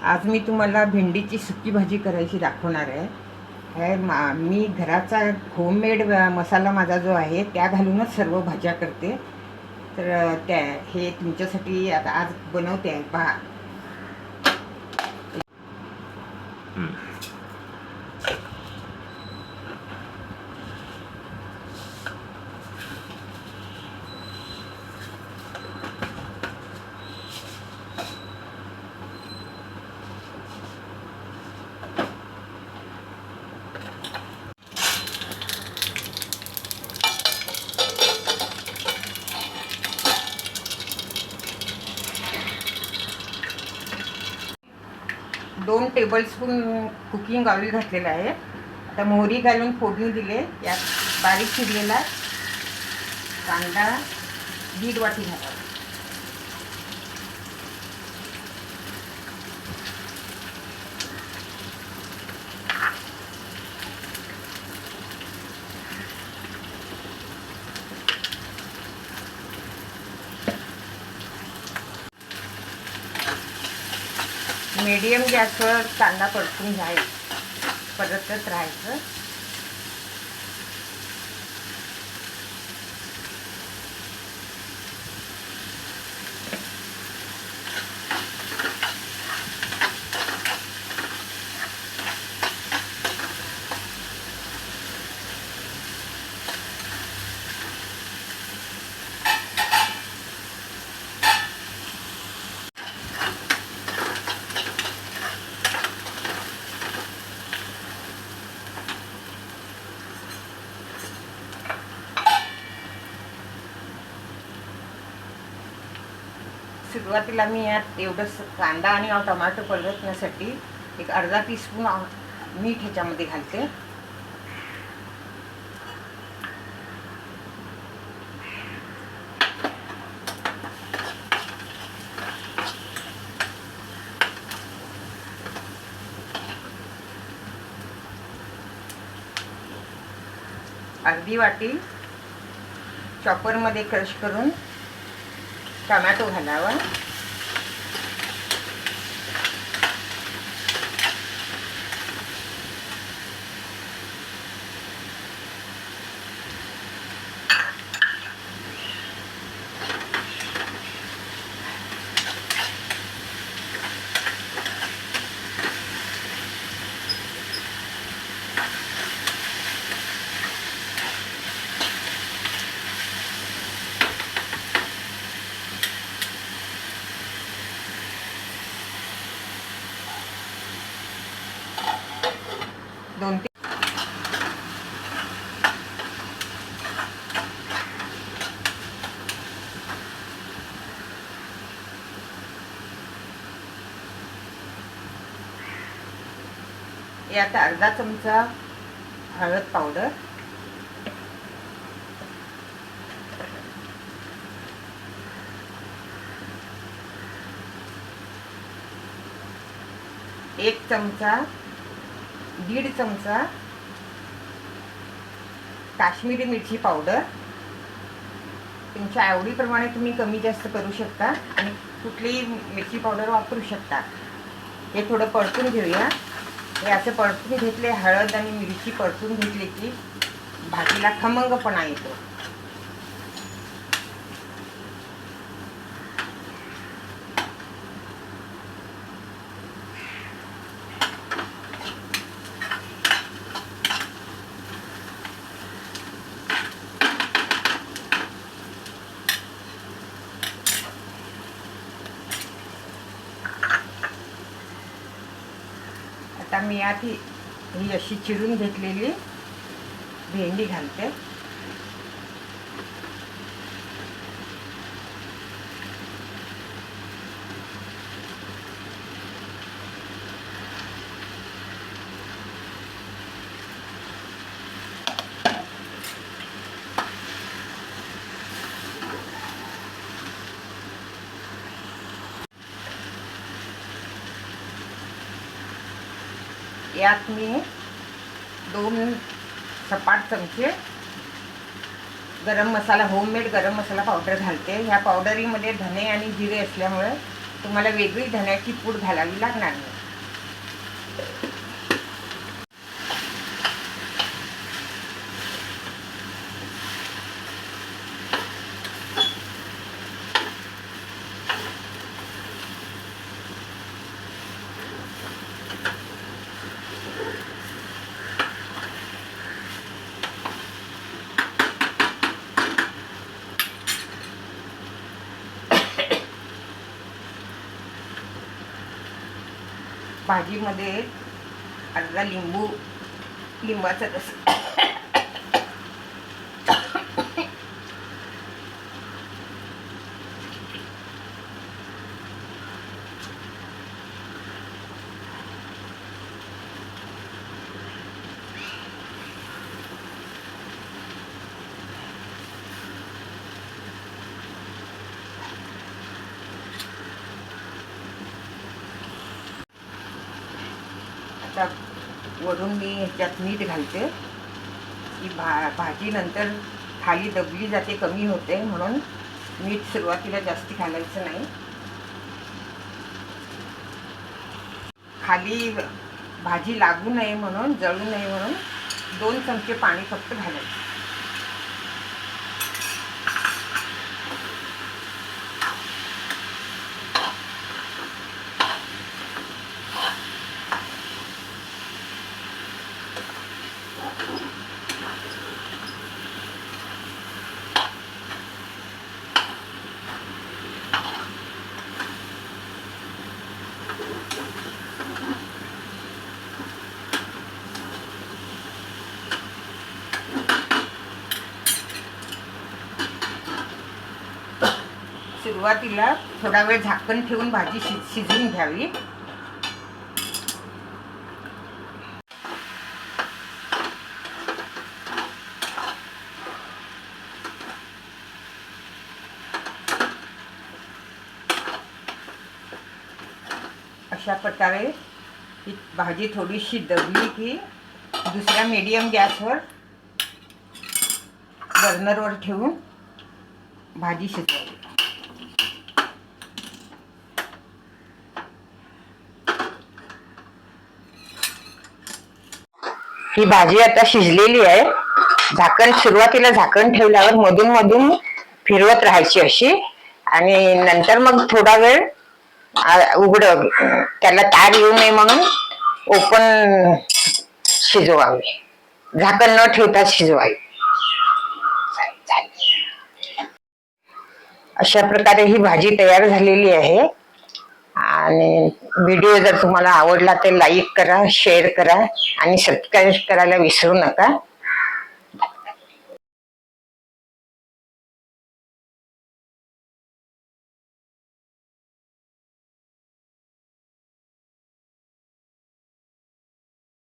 आज मी तुम्हाला भेंडीची सुकी भाजी करायची दाखवणार आहे. मी घराचा होममेड मसाला माझा जो आहे त्या घालूनच सर्व भाज्या करते. तर हे तुमच्यासाठी आता आज बनवते आहे पहा. दोन टेबलस्पून कुकिंग ऑइल घातलेलं आहे. आता मोहरी घालून फोडणी दिले. यात बारीक चिरलेला कांदा 1.5 वाटी घालावा. मीडियम गॅसवर कांदा परतून परतत राहायचं. सुरुवातीला मी यात एवढंच कांदा आणि टोमॅटो परतण्यासाठी एक अर्धा टीस्पून मीठ ह्याच्यामध्ये घालते. अर्धी वाटी चॉपरमध्ये क्रश करून टोमॅटो घालावा. यात अर्धा चमचा हळद पावडर, एक चमचा 1.5 चमचा काश्मीरी मिरची पावडर. तुमच्या आवडीप्रमाणे तुम्ही कमी जास्त करू शकता आणि कुठलीही मिरची पावडर वापरू शकता. हे थोडं परतून घेऊया. हे असं परतून घेतले, हळद आणि मिरची परतून घेतली की भाजीला खमंगपणा येतो. आता मी यात ही अशी चिरून घेतलेली भेंडी घालते. यात मी 2 सपाट चमचे गरम मसाला, होममेड गरम मसाला पावडर घालते. ह्या पावडरीमध्ये धने आणि जिरे असल्यामुळे तुम्हाला वेगळी धण्याची पूड घालावी लागणार नाही. भाजीमध्ये अर्धा लिंबाचा रस, आता वरून मी ह्याच्यात मीठ घालते की भाजी नंतर खाली दबली जाते, कमी होते, म्हणून मीठ सुरुवातीला जास्ती घालायचं नाही. खाली भाजी लागू नये म्हणून, जळू नये म्हणून 2 चमचे पाणी फक्त घालायचं. सुरुवातीला थोडा वेळ झाकण ठेवून भाजी शिजवून घ्यावी. अशा प्रकारे ही भाजी थोडीशी दबली की दुसऱ्या मीडियम गॅसवर बर्नरवर ठेवून भाजी शिजवावी. ही भाजी आता शिजलेली आहे. सुरुवातीला झाकण ठेवल्यावर मधून मधून फिरवत राहायची अशी, आणि नंतर मग थोडा वेळ उघड, त्याला तार येऊ नये म्हणून ओपन शिजवावे, झाकण न ठेवता शिजवावी. अशा प्रकारे ही भाजी तयार झालेली आहे. आणि व्हिडिओ जर तुम्हाला आवडला तर लाईक करा, शेअर करा आणि सबस्क्राईब करायला विसरू नका.